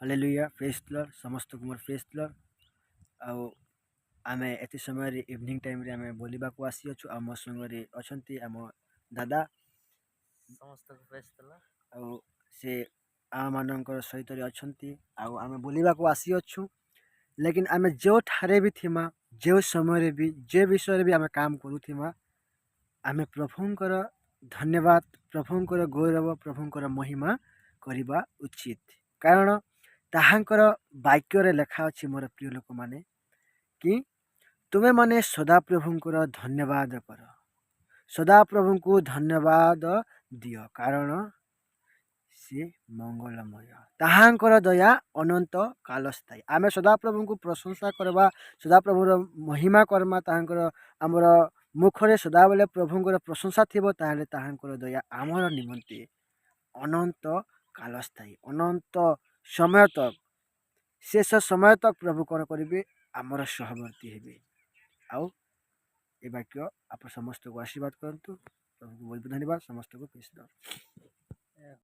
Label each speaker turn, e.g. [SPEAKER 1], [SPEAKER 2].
[SPEAKER 1] hallelujah praise the Lord समस्त को मोर praise the Lord आउ आमे एति समय रे इवनिंग टाइम रे आमे बोलिबा को आसी अछु आ मो संग रे अछंती आम दादा
[SPEAKER 2] समस्त को प्रेज देला
[SPEAKER 1] आउ से आ मानकर सहित रे अछंती आउ आमे बोलिबा को आसी अछु लेकिन आमे जो ठारे भी थिमा जो समय रे भी जे विषय रे भी आमे काम करू थिमा आमे प्रभुंकर धन्यवाद प्रभुंकर गौरव प्रभुंकर महिमा करिबा उचित कारण ताहांकर वाक्य लेखा अच्छी मोर प्रिय लोक माने कि तुमे माने सदा प्रभुंकर धन्यवाद कर सदा प्रभु को धन्यवाद दियो कारण सी मंगलमय ताहांकर दया अनंत कालस्थायी आमे सदा प्रभु को प्रशंसा करवा सदा प्रभुर महिमा करमा ताहांकर आमर मुखरे सदा बेले प्रभुंकर प्रशंसा थिबो ताहाले ताहांकर दया आमर निमंते अनंत कालस्थायी अनंत समय तक शेष समय तक प्रभु कौन करेंगे आमर सहवर्ती हेबे आउ ए वाक्य आप समस्त को आशीर्वाद करतु प्रभु को बहुत धन्यवाद समस्त को प्रेज द